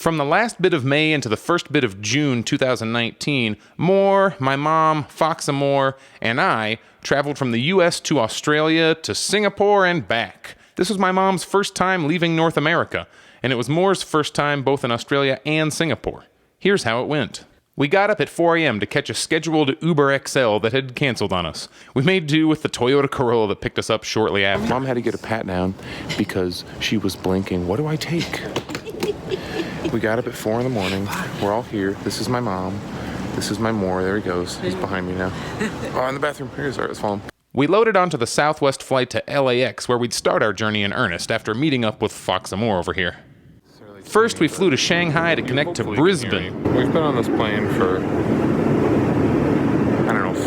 From the last bit of May into the first bit of June 2019, Moore, my mom, Fox Amoore, and I traveled from the US to Australia to Singapore and back. This was my mom's first time leaving North America, and it was Moore's first time both in Australia and Singapore. Here's how it went. We got up at 4 a.m. to catch a scheduled Uber XL that had canceled on us. We made do with the Toyota Corolla that picked us up shortly after. Mom had to get a pat down because she was blinking. What do I take? We got up at 4 in the morning. We're all here. This is my mom. This is my Moore. There he goes. He's behind me now. Oh, in the bathroom. Here's our phone. We loaded onto the Southwest flight to LAX, where we'd start our journey in earnest after meeting up with Fox Amoore over here. First, we flew to Shanghai to connect to Brisbane. We've been on this plane for,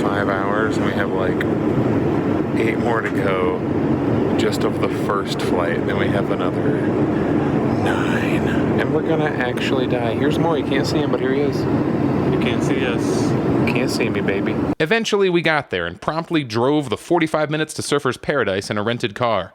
5 hours, and we have like 8 more to go just of the first flight. Then we have another 9. And we're gonna actually die. Here's Moore. You can't see him, but here he is. You can't see us. You can't see me, baby. Eventually, we got there and promptly drove the 45 minutes to Surfer's Paradise in a rented car.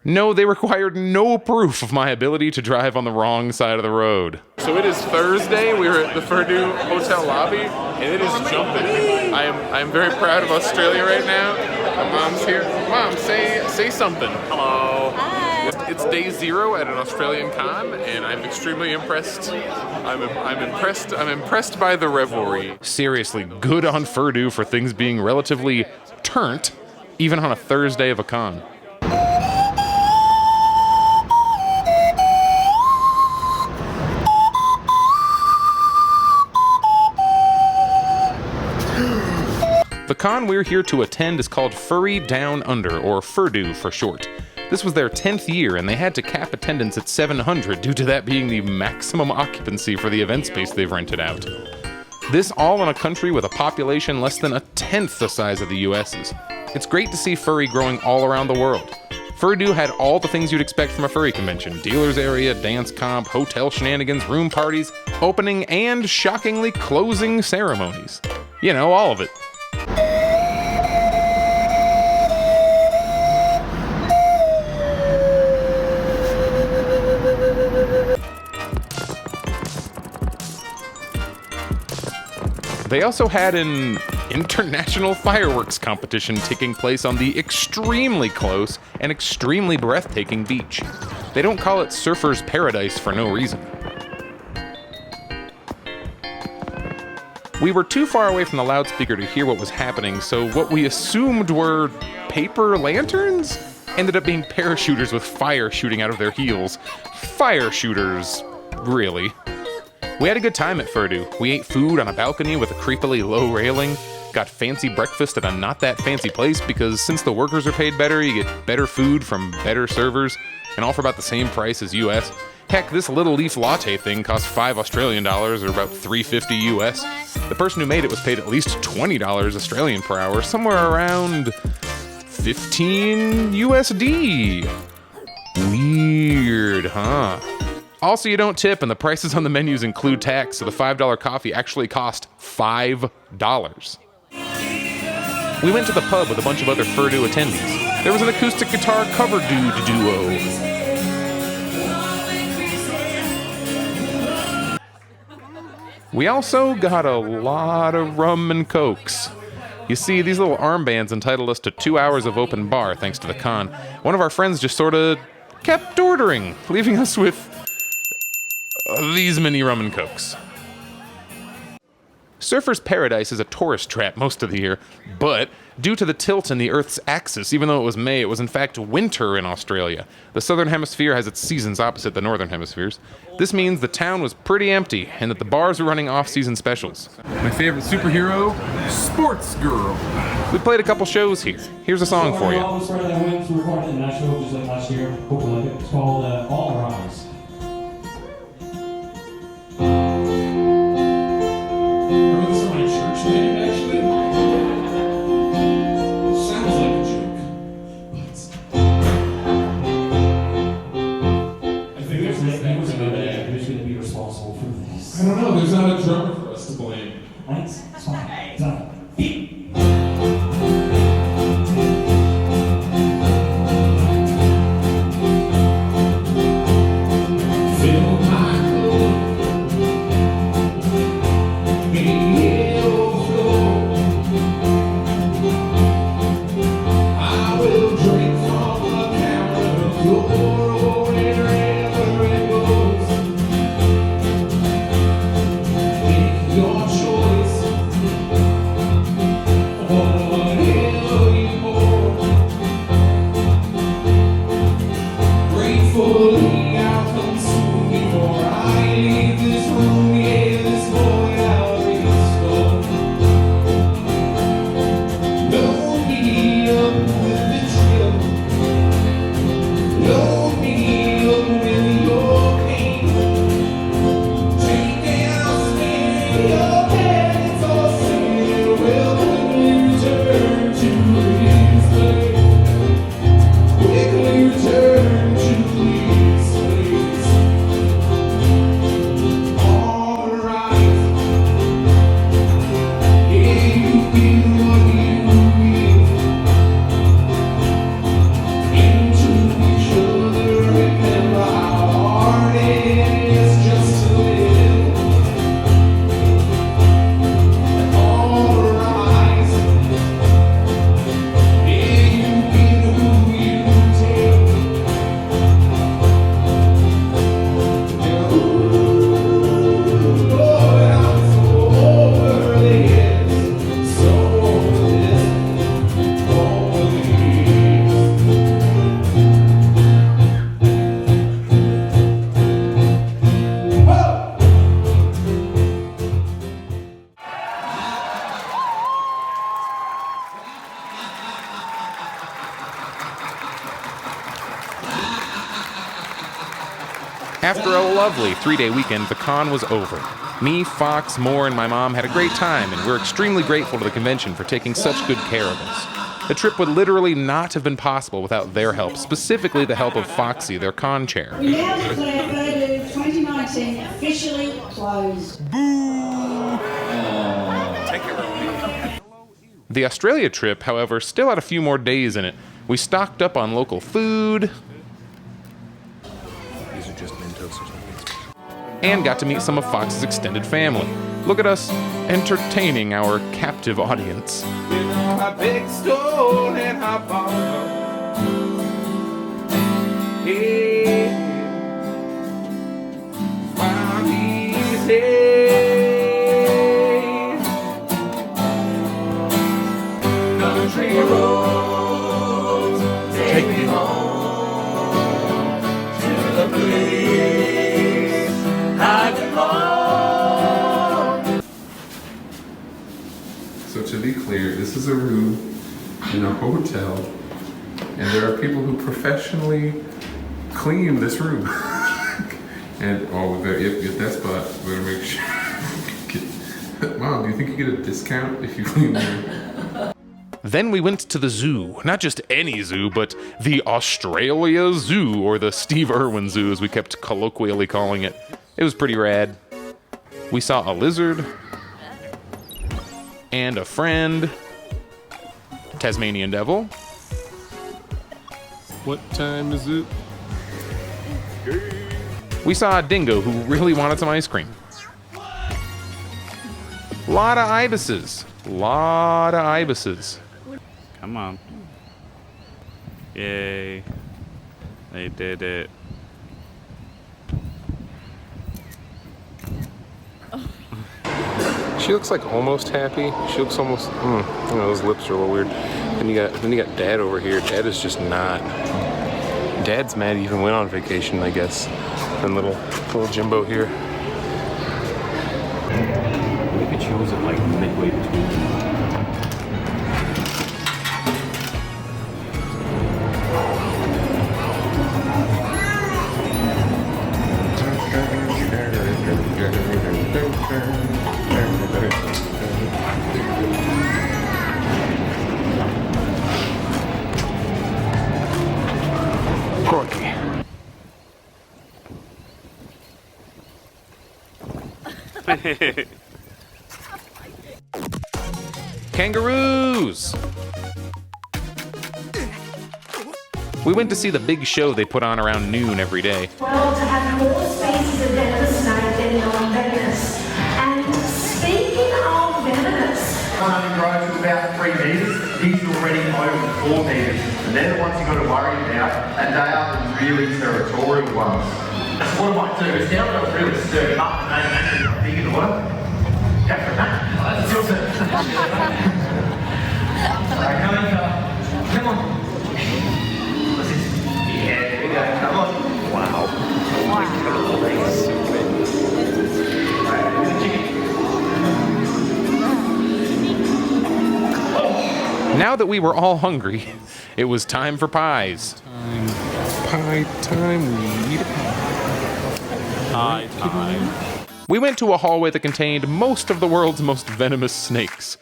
No, they required no proof of my ability to drive on the wrong side of the road. So it is Thursday. We were at the Purdue Hotel lobby, and it is jumping. I am very proud of Australia right now. My mom's here. Mom, say something. Hello. Hi. It's day 0 at an Australian con, and I'm extremely impressed. I'm impressed by the revelry. Seriously, good on Purdue for things being relatively turnt, even on a Thursday of a con. The con we're here to attend is called Furry Down Under, or Purdue for short. This was their 10th year, and they had to cap attendance at 700 due to that being the maximum occupancy for the event space they've rented out. This all in a country with a population less than 1/10 the size of the US's. It's great to see furry growing all around the world. Purdue had all the things you'd expect from a furry convention: dealer's area, dance comp, hotel shenanigans, room parties, opening and, shockingly, closing ceremonies. You know, all of it. They also had an international fireworks competition taking place on the extremely close and extremely breathtaking beach. They don't call it Surfer's Paradise for no reason. We were too far away from the loudspeaker to hear what was happening, so what we assumed were paper lanterns ended up being parachuters with fire shooting out of their heels. Fire shooters, really. We had a good time at Purdue. We ate food on a balcony with a creepily low railing, got fancy breakfast at a not that fancy place because since the workers are paid better, you get better food from better servers, and all for about the same price as US. Heck, this little leaf latte thing cost $5 Australian, or about $3.50 US. The person who made it was paid at least $20 Australian per hour, somewhere around 15 USD. Weird, huh? Also, you don't tip, and the prices on the menus include tax, so the $5 coffee actually cost $5. We went to the pub with a bunch of other Purdue attendees. There was an acoustic guitar cover duo. We also got a lot of rum and cokes. You see, these little armbands entitled us to 2 hours of open bar thanks to the con. One of our friends just sorta kept ordering, leaving us with these many rum and cokes. Surfer's Paradise is a tourist trap most of the year, but due to the tilt in the Earth's axis, even though it was May, it was in fact winter in Australia. The southern hemisphere has its seasons opposite the northern hemispheres. This means the town was pretty empty, and that the bars were running off-season specials. My favorite superhero, Sports Girl. We played a couple shows here. Here's a song for you. That went to record in Nashville just like last year. Hope you like it. It's called All Rise. Remember this on my church band, actually? Sounds like a joke. But I think there's a band who's going to be responsible for this. I don't know, there's not a drummer for us to blame. Thanks. It's fine. It's not. Fill my cup. lovely 3-day weekend, the con was over. Me, Fox, Moore, and my mom had a great time, and we're extremely grateful to the convention for taking such good care of us. The trip would literally not have been possible without their help, specifically the help of Foxy, their con chair. We now declare Voodoo 2019 officially closed. The Australia trip, however, still had a few more days in it. We stocked up on local food, These are just Mentos or something. and got to meet some of Fox's extended family. Look at us entertaining our captive audience. Take me home to the place I belong. So to be clear, this is a room in a hotel, and there are people who professionally clean this room. And if that spot, we're gonna make sure. Mom, do you think you get a discount if you clean the room? Then we went to the zoo. Not just any zoo, but the Australia Zoo, or the Steve Irwin Zoo, as we kept colloquially calling it. It was pretty rad. We saw a lizard, and a friend, Tasmanian devil. What time is it? We saw a dingo who really wanted some ice cream. Lot of ibises. Lot of ibises. Come on. Yay. They did it. She looks like almost happy. She looks almost, those lips are a little weird. Then you got Dad over here. Dad is just not. Dad's mad he even went on vacation, I guess. And little Jimbo here. Maybe chose it like midway between. Corky. Kangaroos! We went to see the big show they put on around noon every day. Well, to have more species of venomous snake than non-venomous. And speaking of venomous, one only grows to about 3 metres, these are already over 4 metres. And they're the ones you've got to worry about, and they are the really territorial ones. So what I might do is now that I've really stirred them up and made them actually got big in the water, go for that. That's still it. Come on. What's this? Yeah, there we go. Come on. Wow. Oh my God. Right, here's the chicken. Now that we were all hungry, it was time for pies. Pie time. We eat a pie. Hi, time. We went to a hallway that contained most of the world's most venomous snakes.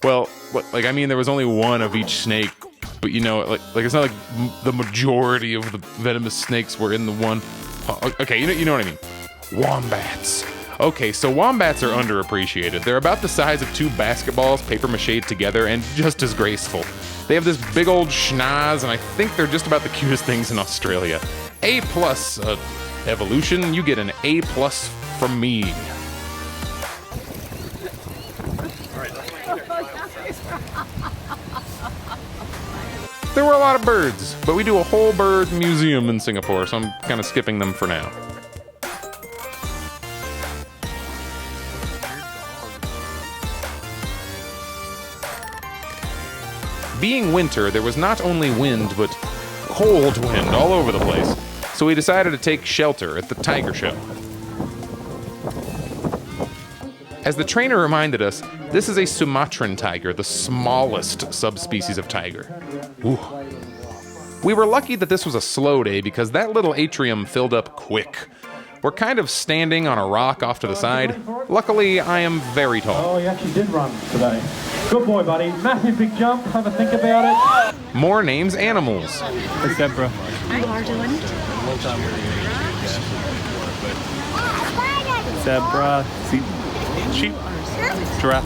Well, there was only one of each snake, but it's not like the majority of the venomous snakes were in the one. Okay, you know what I mean. Wombats. Okay, so wombats are underappreciated. They're about the size of 2 basketballs paper-mache'd together and just as graceful. They have this big old schnoz, and I think they're just about the cutest things in Australia. A+, evolution, you get an A+ from me. There were a lot of birds, but we do a whole bird museum in Singapore, so I'm kind of skipping them for now. Being winter, there was not only wind, but cold wind all over the place. So we decided to take shelter at the tiger show. As the trainer reminded us, this is a Sumatran tiger, the smallest subspecies of tiger. Ooh. We were lucky that this was a slow day because that little atrium filled up quick. We're kind of standing on a rock off to the side. Luckily, I am very tall. Oh, he actually did run today. Good boy, buddy. Massive big jump. Have a think about it. More names animals. Hey, Zebra. You are doing it? Zebra. Sheep. Giraffe.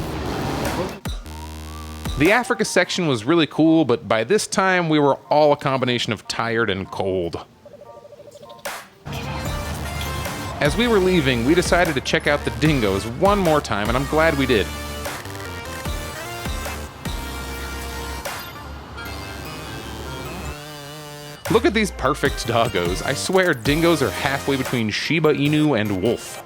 The Africa section was really cool, but by this time we were all a combination of tired and cold. As we were leaving, we decided to check out the dingoes one more time, and I'm glad we did. Look at these perfect doggos. I swear dingoes are halfway between Shiba Inu and wolf.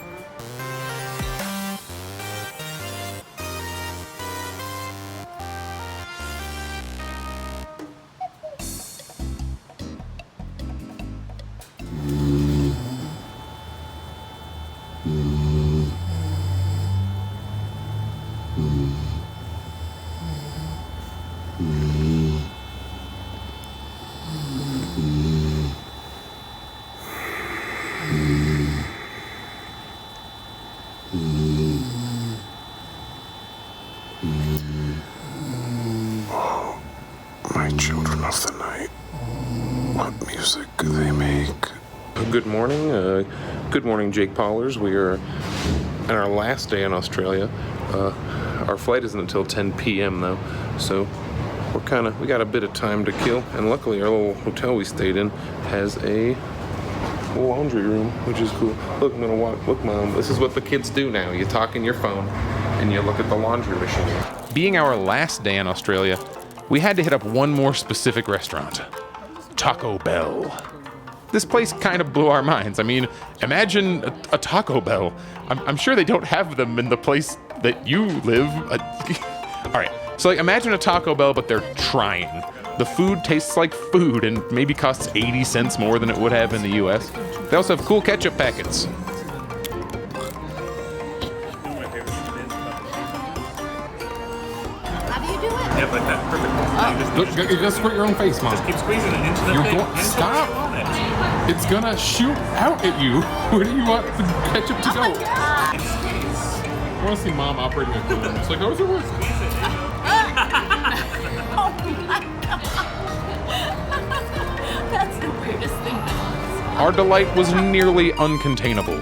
My children of the night, what music they make. Good morning, Jake Paulers. We are on our last day in Australia. Our flight isn't until 10 p.m. though, so we got a bit of time to kill. And luckily, our little hotel we stayed in has a laundry room, which is cool. Look, I'm gonna walk. Look, Mom, this is what the kids do now. You talk in your phone, and you look at the laundry machine. Being our last day in Australia, we had to hit up one more specific restaurant, Taco Bell. This place kind of blew our minds. I mean, imagine a Taco Bell. I'm sure they don't have them in the place that you live. All right, so like imagine a Taco Bell, but they're trying. The food tastes like food and maybe costs 80 cents more than it would have in the US. They also have cool ketchup packets. Yeah, like that. Perfect. Look, you gotta squirt your own face, Mom. Keep squeezing it into the thing. Stop! It's gonna shoot out at you. Where do you want the ketchup to go? I want to see Mom operating a gun. It's like, how does it work? Oh my god. That's the weirdest thing. Our delight was nearly uncontainable.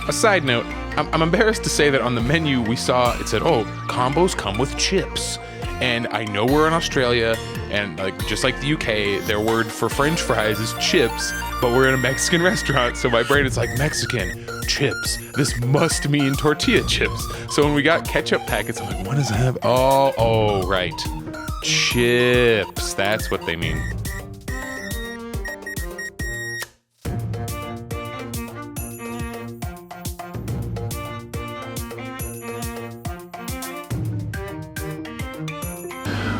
A side note, I'm embarrassed to say that on the menu we saw, it said, oh, combos come with chips. And I know we're in Australia, and just like the UK, their word for French fries is chips, but we're in a Mexican restaurant, so my brain is like, Mexican, chips, this must mean tortilla chips. So when we got ketchup packets, I'm like, what does that? Oh, right. Chips, that's what they mean.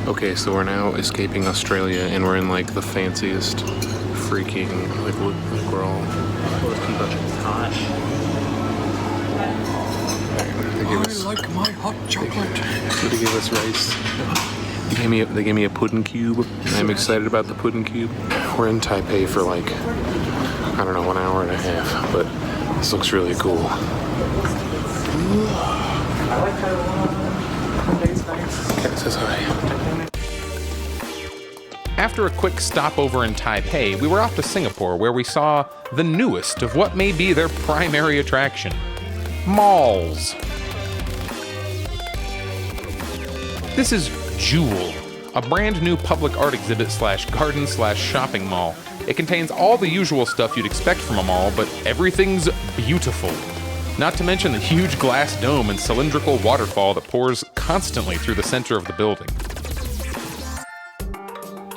Okay, so we're now escaping Australia, and we're in like the fanciest freaking we're all. I like my hot chocolate. They gave us rice. They gave me a pudding cube. I'm excited about the pudding cube. We're in Taipei for like, I don't know, 1 hour and a half, but this looks really cool. Cat says hi. After a quick stopover in Taipei, we were off to Singapore, where we saw the newest of what may be their primary attraction, malls. This is Jewel, a brand new public art exhibit / garden / shopping mall. It contains all the usual stuff you'd expect from a mall, but everything's beautiful. Not to mention the huge glass dome and cylindrical waterfall that pours constantly through the center of the building.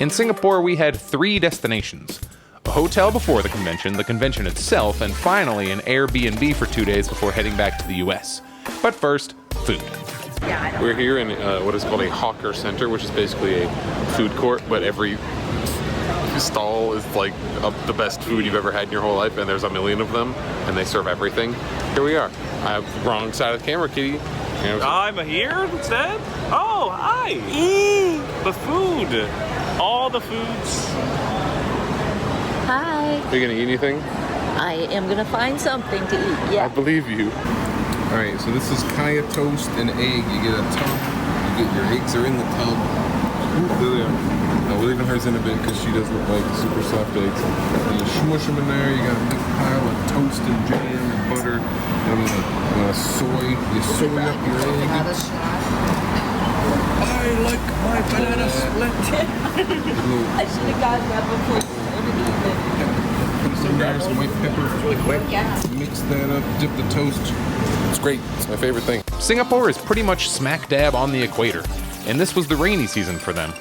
In Singapore, we had 3 destinations. A hotel before the convention itself, and finally an Airbnb for 2 days before heading back to the US. But first, food. We're here in what is called a hawker center, which is basically a food court, but every stall is like the best food you've ever had in your whole life, and there's a million of them, and they serve everything. Here we are. I have the wrong side of the camera, Kitty. I'm here instead? Oh, hi! The food! All the foods. Hi. Are you gonna eat anything? I am gonna find something to eat. I Yeah. believe you. All right, so this is kaya toast and egg. You get a tub. You get your eggs are in the tub. Ooh, there they are. Now we're leaving hers in a bit because she does look like super soft eggs. And you smush them in there. You got a big pile of toast and jam and butter. And you soy up your egg. I like my banana split. I should have gotten that before you started Put some there, some white pepper. Really quick. Mix that up. Dip the toast. It's great. It's my favorite thing. Singapore is pretty much smack dab on the equator, and this was the rainy season for them.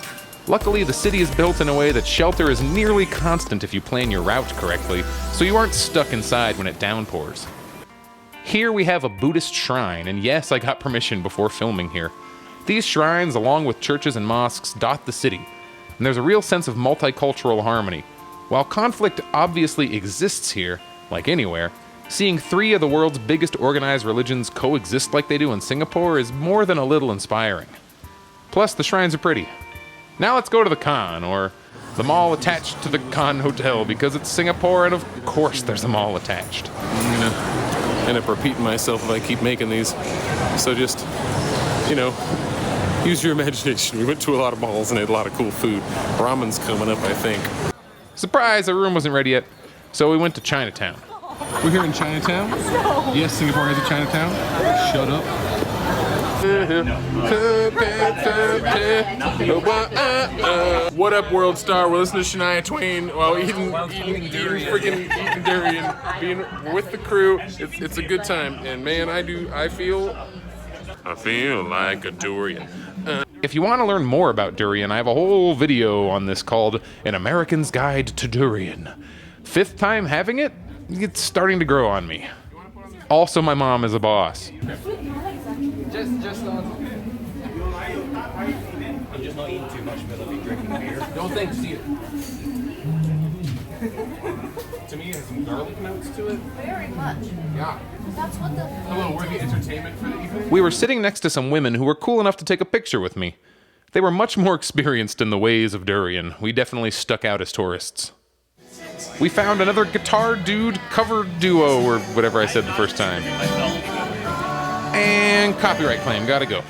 Luckily, the city is built in a way that shelter is nearly constant if you plan your route correctly, so you aren't stuck inside when it downpours. Here we have a Buddhist shrine, and yes, I got permission before filming here. These shrines, along with churches and mosques, dot the city, and there's a real sense of multicultural harmony. While conflict obviously exists here, like anywhere, seeing 3 of the world's biggest organized religions coexist like they do in Singapore is more than a little inspiring. Plus, the shrines are pretty. Now let's go to the Khan, or the mall attached to the Khan Hotel, because it's Singapore and of course there's a mall attached. I'm gonna end up repeating myself if I keep making these. So just, you know, use your imagination. We went to a lot of malls and ate a lot of cool food. Ramen's coming up, I think. Surprise, our room wasn't ready yet, so we went to Chinatown. We're here in Chinatown. Yes, Singapore has a Chinatown. Shut up. What up, World Star? We're listening to Shania Twain while eating durian, being with the crew. It's a good time, and man, I feel like a durian. If you want to learn more about durian, I have a whole video on this called An American's Guide to Durian. 5th time having it, it's starting to grow on me. Also, my mom is a boss. Just I'm just not eating too much because I'll be drinking beer. Don't think, see it. To me, it has some garlic notes to it. Very much. Yeah. That's what the. Hello, we're the entertainment for the evening. We were sitting next to some women who were cool enough to take a picture with me. They were much more experienced in the ways of durian. We definitely stuck out as tourists. We found another guitar dude cover duo, or whatever I said the first time. And copyright claim, gotta go.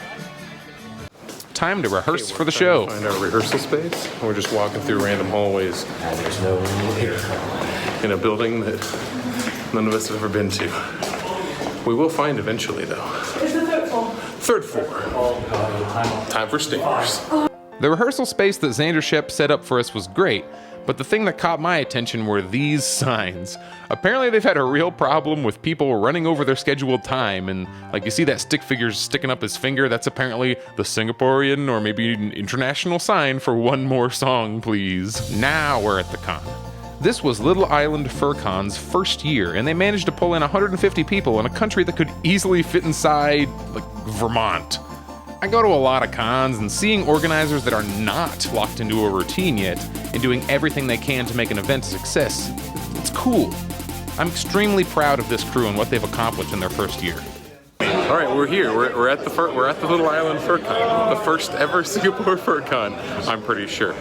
Time to rehearse for the show. Find our rehearsal space. We're just walking through random hallways. And there's no one here. In a building that none of us have ever been to. We will find eventually, though. It's the 3rd floor. 3rd floor. Time for stairs. The rehearsal space that Xander Shep set up for us was great, but the thing that caught my attention were these signs. Apparently they've had a real problem with people running over their scheduled time, and like you see that stick figure sticking up his finger, that's apparently the Singaporean or maybe an international sign for one more song, please. Now we're at the con. This was Little Island FurCon's first year, and they managed to pull in 150 people in a country that could easily fit inside, like, Vermont. I go to a lot of cons, and seeing organizers that are not locked into a routine yet and doing everything they can to make an event a success, it's cool. I'm extremely proud of this crew and what they've accomplished in their first year. All right, we're here. We're at the Little Island FurCon, the first ever Singapore FurCon. I'm pretty sure.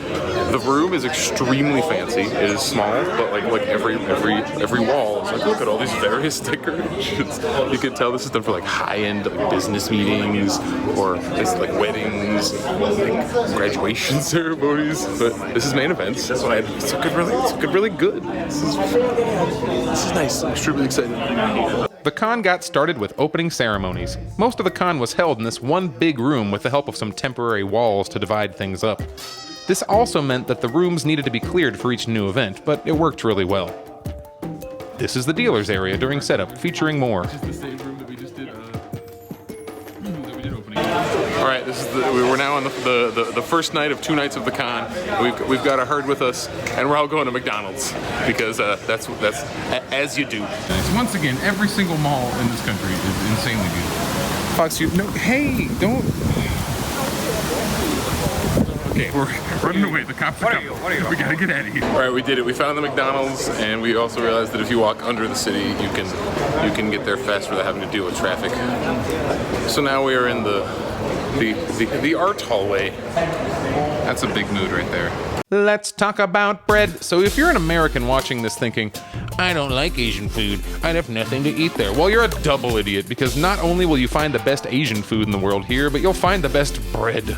The room is extremely fancy. It is small, but like every wall is like, look at all these various decorations. You can tell this is done for like high-end like business meetings or it's like weddings, like graduation ceremonies. But this is main events. That's why it's looking really good. This is nice. I'm extremely excited. The con got started with opening ceremonies. Most of the con was held in this one big room with the help of some temporary walls to divide things up. This also meant that the rooms needed to be cleared for each new event, but it worked really well. This is the dealer's area during setup, featuring more. This is the same room that we just did opening. All right, we're now on the first night of 2 nights of the con. We've got a herd with us, and we're all going to McDonald's because that's as you do. Once again, every single mall in this country is insanely beautiful. Fox, Hey, don't. Okay, we're running away. The cops are coming. We gotta get out of here. All right, we did it. We found the McDonald's, and we also realized that if you walk under the city, you can get there faster without having to deal with traffic. So now we are in the The art hallway. That's a big mood right there. Let's talk about bread. So if you're an American watching this thinking, I don't like Asian food, I'd have nothing to eat there. Well, you're a double idiot, because not only will you find the best Asian food in the world here, but you'll find the best bread.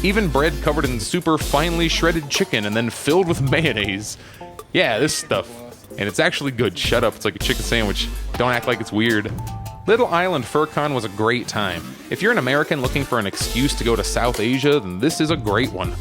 Even bread covered in super finely shredded chicken and then filled with mayonnaise. Yeah, this stuff. And it's actually good. Shut up, it's like a chicken sandwich. Don't act like it's weird. Little Island FurCon was a great time. If you're an American looking for an excuse to go to South Asia, then this is a great one.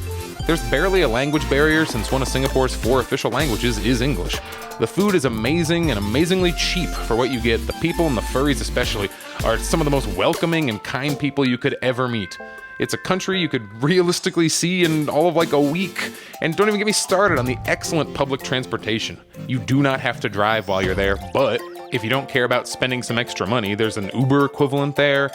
There's barely a language barrier since one of Singapore's 4 official languages is English. The food is amazing and amazingly cheap for what you get. The people, and the furries especially, are some of the most welcoming and kind people you could ever meet. It's a country you could realistically see in all of like a week. And don't even get me started on the excellent public transportation. You do not have to drive while you're there, but if you don't care about spending some extra money, there's an Uber equivalent there.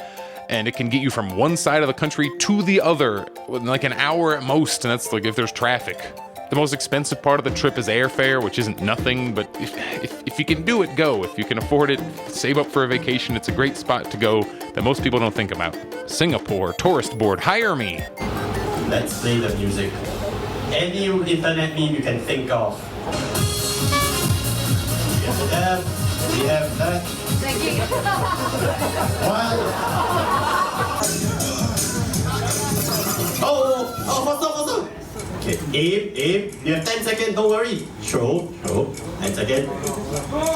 And it can get you from one side of the country to the other in like an hour at most, and that's like if there's traffic. The most expensive part of the trip is airfare, which isn't nothing, but if you can do it, go. If you can afford it, save up for a vacation. It's a great spot to go that most people don't think about. Singapore, tourist board, hire me. Let's play the music. Any internet meme you can think of. We have that. Faster. Okay, aim. You have 10 seconds, don't worry. Throw. 10 seconds.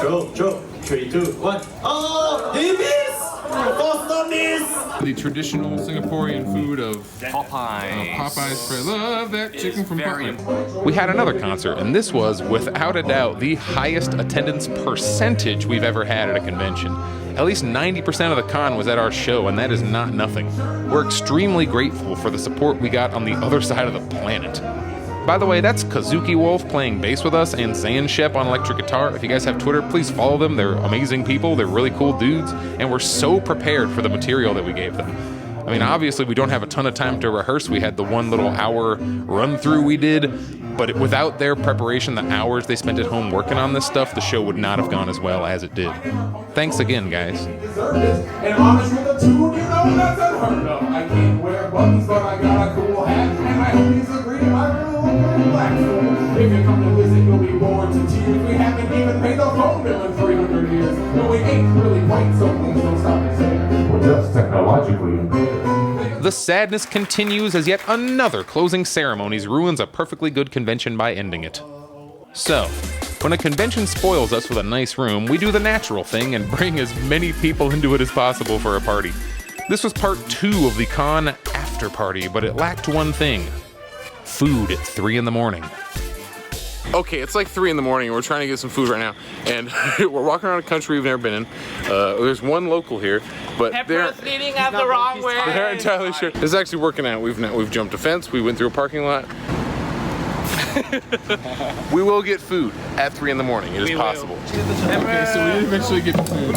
Throw. 3, 2, 1. Oh, he missed! Faster miss! The traditional Singaporean food of Popeyes. Popeyes. I love that chicken from Popeyes. We had another concert, and this was, without a doubt, the highest attendance percentage we've ever had at a convention. At least 90% of the con was at our show, and that is not nothing. We're extremely grateful for the support we got on the other side of the planet. By the way, that's Kazuki Wolf playing bass with us, and Zanshep on electric guitar. If you guys have Twitter, please follow them. They're amazing people. They're really cool dudes, and we're so prepared for the material that we gave them. I mean, obviously, we don't have a ton of time to rehearse. We had the 1 little hour run-through we did, but without their preparation, the hours they spent at home working on this stuff, the show would not have gone as well as it did. Thanks again, guys. And honest with a tune, you know that's unheard of. I can't wear buttons, but I got a cool hat, and I hope he's agreed. I really look very black. So if you come to visit, you'll be bored to tears. We haven't even paid a phone bill in 300 years. No, we ain't really quite, so please don't stop and say we're just technologically impaired. The sadness continues as yet another closing ceremonies ruins a perfectly good convention by ending it. So, when a convention spoils us with a nice room, we do the natural thing and bring as many people into it as possible for a party. This was part 2 of the con after party, but it lacked one thing. Food at 3 in the morning. Okay, it's like 3 in the morning and we're trying to get some food right now. And we're walking around a country we've never been in. There's one local here, but they're leading us the wrong way. They're not entirely sure. This is actually working out. We've jumped a fence, we went through a parking lot. We will get food at 3 in the morning. It is possible. Okay, so we did eventually get food.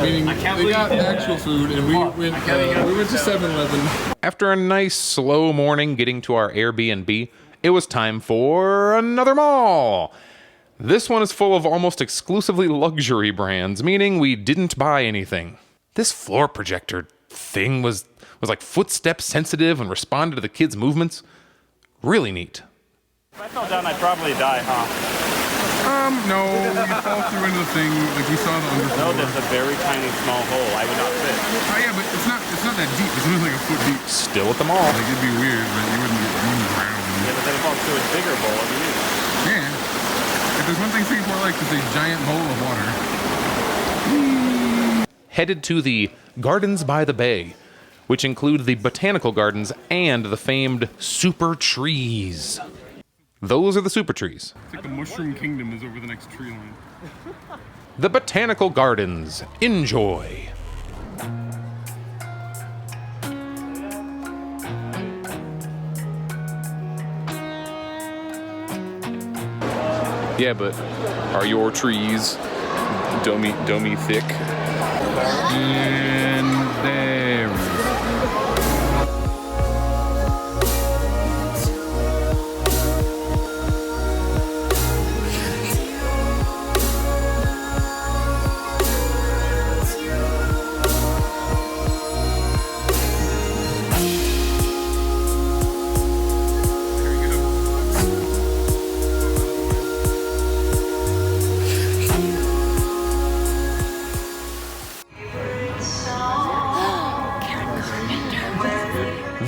Meaning they got actual food, and we went to 7-Eleven. After a nice slow morning getting to our Airbnb, it was time for another mall. This one is full of almost exclusively luxury brands, meaning we didn't buy anything. This floor projector thing was like footstep sensitive and responded to the kids' movements. Really neat. If I fell down, I'd probably die, huh? No, you fall through into the thing, like we saw the underfloor. No, there's a very tiny small hole. I would not fit. Oh yeah, but it's not that deep. It's only like a foot deep. Still at the mall. Like it'd be weird, but you wouldn't drown. Yeah, but then it falls to a bigger bowl. What do you mean? Yeah. If there's one thing Singapore likes, it's a giant bowl of water. Headed to the Gardens by the Bay, which include the botanical gardens and the famed super trees. Those are the super trees. It's like the mushroom kingdom is over the next tree line. The botanical gardens. Enjoy. Yeah, but are your trees domey thick? And there.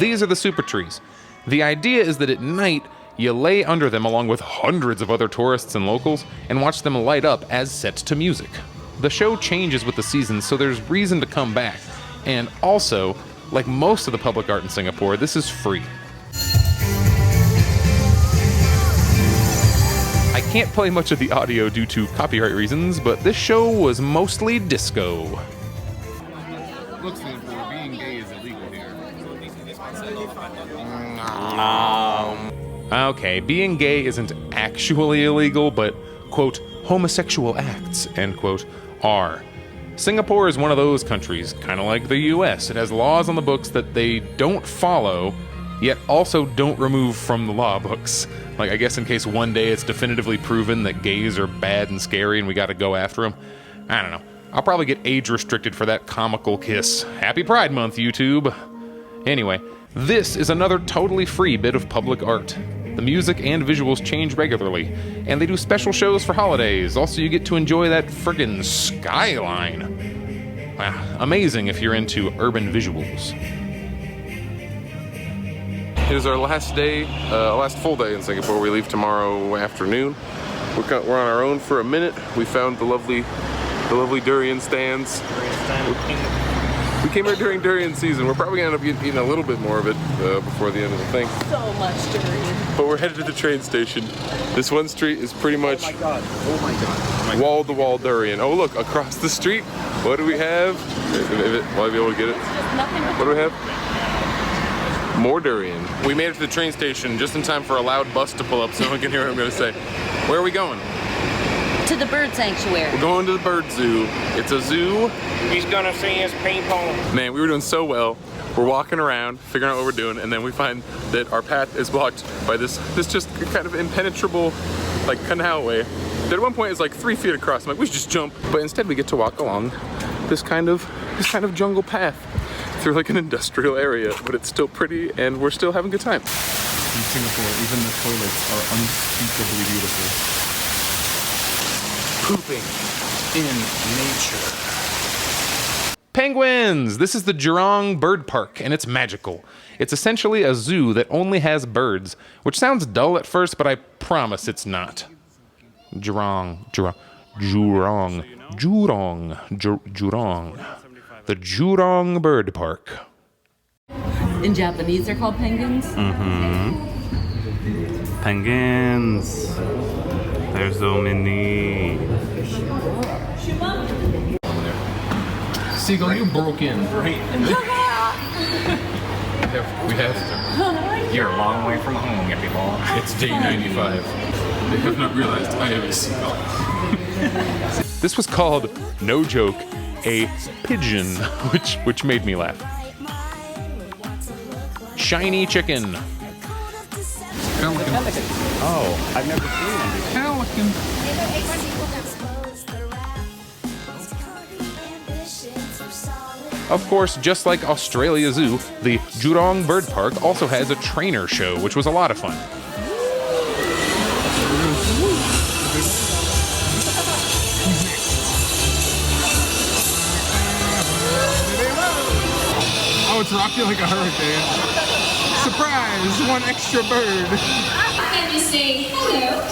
These are the super trees. The idea is that at night, you lay under them along with hundreds of other tourists and locals and watch them light up as set to music. The show changes with the seasons, so there's reason to come back. And also, like most of the public art in Singapore, this is free. I can't play much of the audio due to copyright reasons, but this show was mostly disco. Looks like being gay is illegal here. Okay, being gay isn't actually illegal, but, quote, homosexual acts, end quote, are. Singapore is one of those countries, kind of like the US. It has laws on the books that they don't follow, yet also don't remove from the law books. Like, I guess in case one day it's definitively proven that gays are bad and scary and we gotta go after them. I don't know. I'll probably get age restricted for that comical kiss. Happy Pride Month, YouTube! Anyway, this is another totally free bit of public art. The music and visuals change regularly, and they do special shows for holidays. Also, you get to enjoy that friggin' skyline. Wow, amazing if you're into urban visuals. It is our last day, last full day in Singapore. We leave tomorrow afternoon. We're on our own for a minute. We found the lovely durian stands. We came here during durian season. We're probably gonna end up eating a little bit more of it before the end of the thing. So much durian. But we're headed to the train station. This one street is pretty much wall-to-wall durian. Oh look, across the street, what do we have? Will I be able to get it? What do we have? More durian. We made it to the train station just in time for a loud bus to pull up so no one can hear what I'm gonna say. Where are we going? To the bird sanctuary. We're going to the bird zoo. It's a zoo. He's gonna see his people. Man, we were doing so well. We're walking around, figuring out what we're doing, and then we find that our path is blocked by this just kind of impenetrable, like, canalway. That at one point is like 3 feet across. I'm like, we should just jump. But instead we get to walk along this kind of jungle path through like an industrial area, but it's still pretty and we're still having a good time. In Singapore, even the toilets are unspeakably beautiful. Pooping in nature. Penguins! This is the Jurong Bird Park, and it's magical. It's essentially a zoo that only has birds, which sounds dull at first, but I promise it's not. Jurong. The Jurong Bird Park. In Japanese, they're called penguins? Mm-hmm. Penguins. There's so many. Seagull, you broke in. Right. We have. You're a long way from home, everyone. It's day 95. They have not realized I am a seagull. This was called, no joke, a pigeon, which made me laugh. Shiny chicken. Pelican. Oh, I've never seen them. Pelican. Of course, just like Australia Zoo, the Jurong Bird Park also has a trainer show, which was a lot of fun. Oh, it's rocking like a hurricane. Surprise! One extra bird. Can you say hello?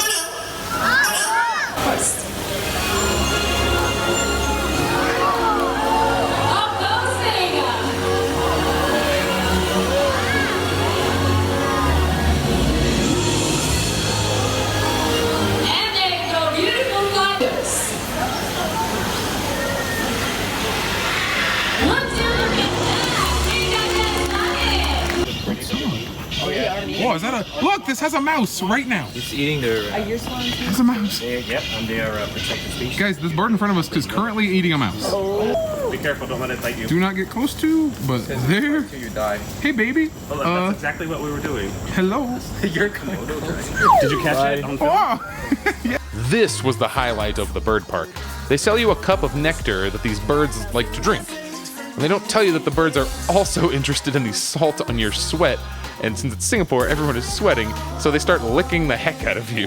Oh, is that a... Look, this has a mouse right now. It's eating their... Are yours swallowing too? There's a mouse. Yep, and they are protected species. Guys, this bird in front of us is currently eating a mouse. Be careful, don't let it bite you. Do not get close to, but there. Till you die. Hey, baby. Well, that's exactly what we were doing. Hello. You're Komodo dragon. Did you catch it on film? Oh. Yeah. This was the highlight of the bird park. They sell you a cup of nectar that these birds like to drink. And they don't tell you that the birds are also interested in the salt on your sweat. And since it's Singapore, everyone is sweating, so they start licking the heck out of you.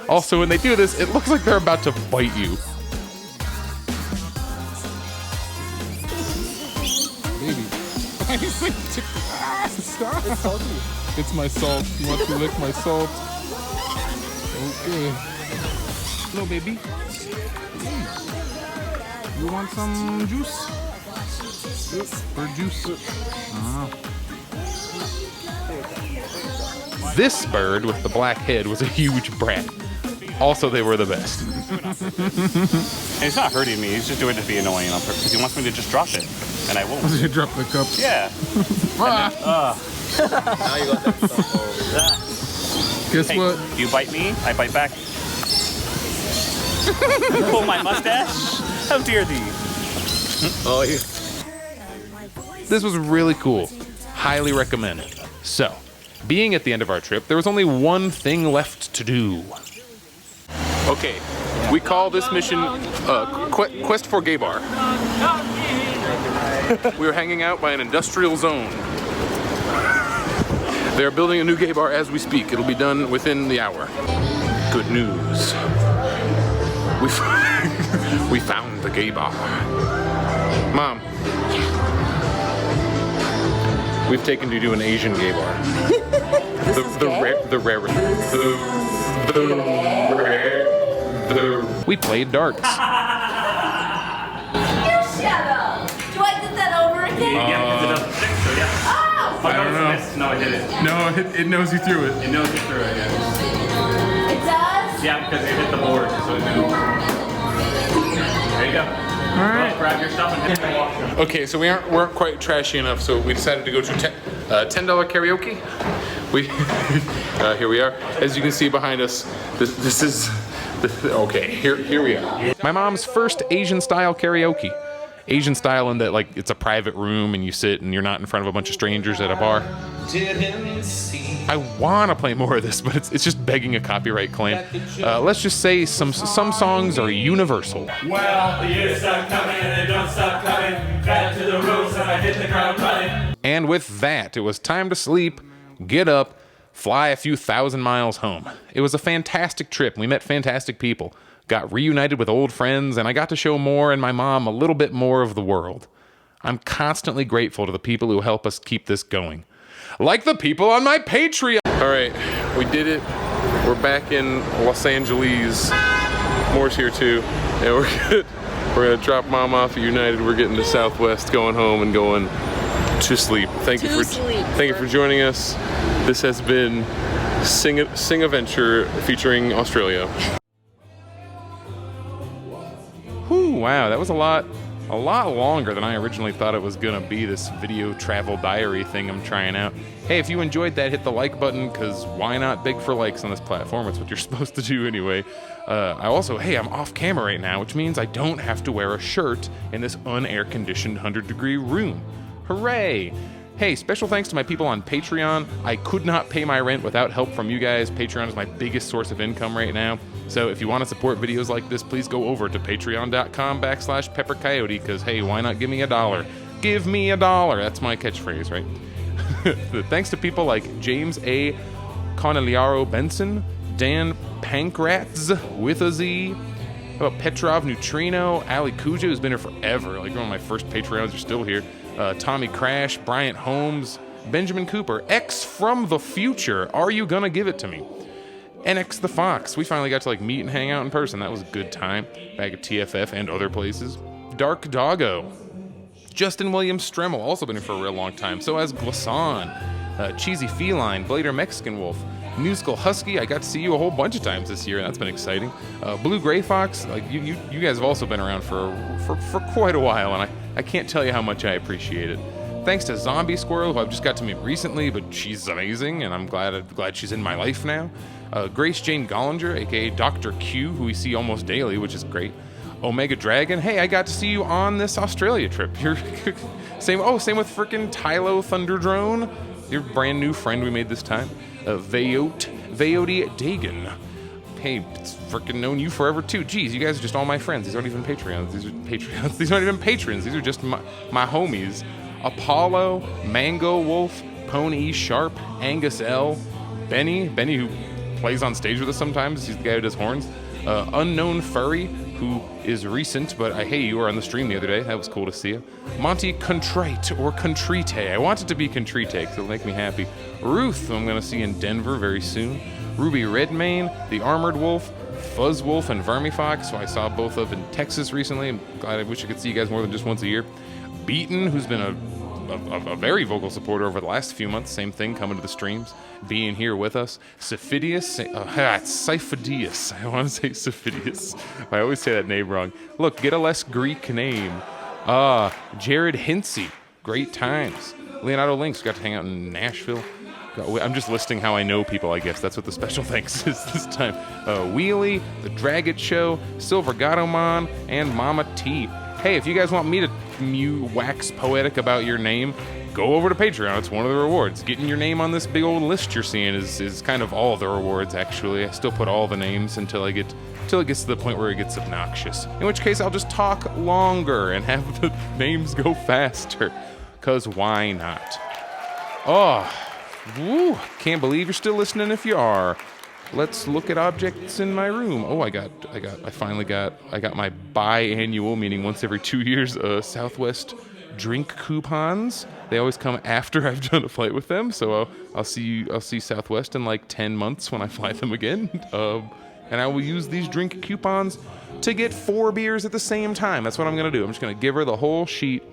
Also, when they do this, it looks like they're about to bite you. Baby. Stop. It's salty. It's my salt. You want to lick my salt? Okay. Hello, baby. You want some juice? Bird juice. This bird with the black head was a huge brat. Also, they were the best. And he's not hurting me. He's just doing it to be annoying on purpose. He wants me to just drop it, and I won't. You drop the cup. Yeah. Now you got that stuff. Guess Hey, what? you bite me, I bite back. Pull my mustache. How dare thee? Oh, yeah. This was really cool. Highly recommend it. So, being at the end of our trip, there was only one thing left to do. Okay, we call this mission Quest for Gay Bar. We were hanging out by an industrial zone. They're building a new gay bar as we speak. It'll be done within the hour. Good news. We found the gay bar. Mom, we've taken you to an Asian gay bar. We played darts. You shut up. Do I get that over again? Yeah, because it doesn't stick, so yeah. Oh! I don't know. No, it didn't. No, it knows you threw it. It knows you threw it, yeah. It does? Yeah, because it hit the board, so it knew. There you go. All right. Well, grab your stuff and hit the washroom. Okay, so we weren't quite trashy enough, so we decided to go to $10 karaoke. Here we are. As you can see behind us, this is okay. Here we are. My mom's first Asian style karaoke. Asian style in that like it's a private room and you sit and you're not in front of a bunch of strangers at a bar. I want to play more of this, but it's just begging a copyright claim. Let's just say some songs are universal. Well, the years start coming and they don't stop coming. Back to the rules and I hit the ground running. And with that, it was time to sleep, get up, fly a few thousand miles home. It was a fantastic trip. We met fantastic people, got reunited with old friends, and I got to show Moore and my mom a little bit more of the world. I'm constantly grateful to the people who help us keep this going. Like the people on my Patreon. All right, we did it. We're back in Los Angeles. Moore's here too, and we're good. We're gonna drop Mom off at United. We're getting to Southwest, going home and going to sleep. Thank you for joining us. This has been Sing Adventure featuring Australia. Whew, wow, that was a lot longer than I originally thought it was gonna be, this video travel diary thing I'm trying out. Hey, if you enjoyed that, hit the like button, because why not big for likes on this platform? It's what you're supposed to do anyway. I'm off camera right now, which means I don't have to wear a shirt in this unair-conditioned 100-degree room. Hooray! Hey, special thanks to my people on Patreon. I could not pay my rent without help from you guys. Patreon is my biggest source of income right now. So if you want to support videos like this, please go over to patreon.com/peppercoyote, because hey, why not give me $1? Give me $1. That's my catchphrase, right? Thanks to people like James A. Corneliaro Benson, Dan Pankrats with a Z, how about Petrov Neutrino, Ali Kuja, who's been here forever, like one of my first Patreons are still here, Tommy Crash, Bryant Holmes, Benjamin Cooper, X from the future, are you gonna give it to me? NX the Fox, we finally got to like meet and hang out in person, that was a good time, back at TFF and other places. Dark Doggo, Justin Williams Stremmel, also been here for a real long time, so has Glasan, Cheesy Feline, Blader Mexican Wolf, Musical Husky, I got to see you a whole bunch of times this year, and that's been exciting. Blue Gray Fox, like you guys have also been around for quite a while, and I can't tell you how much I appreciate it. Thanks to Zombie Squirrel, who I've just got to meet recently, but she's amazing, and I'm glad she's in my life now. Grace Jane Gollinger, aka Dr. Q, who we see almost daily, which is great. Omega Dragon, hey, I got to see you on this Australia trip. Same with frickin' Tylo Thunderdrone, your brand new friend we made this time. Vayote Dagan. Hey, it's frickin' known you forever too. Geez, you guys are just all my friends. These aren't even Patreons. These aren't even patrons. These are just my homies. Apollo, Mango Wolf, Pony Sharp, Angus L, Benny who plays on stage with us sometimes. He's the guy who does horns. Unknown Furry, who is recent, but hey, you were on the stream the other day. That was cool to see you. Monty Contrite or Contrite. I want it to be Contrite because it'll make me happy. Ruth, I'm going to see in Denver very soon. Ruby Redmayne, the Armored Wolf, Fuzz Wolf, and Vermifox, who I saw both of in Texas recently. I'm glad. I wish I could see you guys more than just once a year. Beaton, who's been a very vocal supporter over the last few months. Same thing, coming to the streams, being here with us. Siphidius, it's Siphidius. I want to say Siphidius. I always say that name wrong. Look, get a less Greek name. Jared Hinsey, great times. Leonardo Links, got to hang out in Nashville. I'm just listing how I know people, I guess. That's what the special thanks is this time. Wheelie, The Draggett Show, Silver Gatomon, and Mama T. Hey, if you guys want me to wax poetic about your name, go over to Patreon. It's one of the rewards. Getting your name on this big old list you're seeing is kind of all the rewards, actually. I still put all the names until it gets to the point where it gets obnoxious. In which case, I'll just talk longer and have the names go faster. 'Cause why not? Oh, woo, can't believe you're still listening if you are. Let's look at objects in my room. Oh, I got my biannual, meaning once every 2 years, Southwest drink coupons. They always come after I've done a flight with them, so I'll see Southwest in like 10 months when I fly them again. And I will use these drink coupons to get 4 beers at the same time. That's what I'm gonna do. I'm just gonna give her the whole sheet,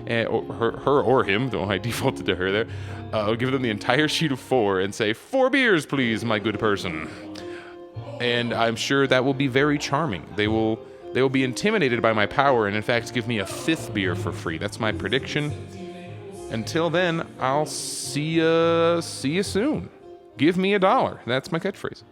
her or him, though I defaulted to her there. I'll give them the entire sheet of 4 and say, 4 beers, please, my good person. And I'm sure that will be very charming. They will be intimidated by my power and, in fact, give me a 5th beer for free. That's my prediction. Until then, I'll see you soon. Give me $1. That's my catchphrase.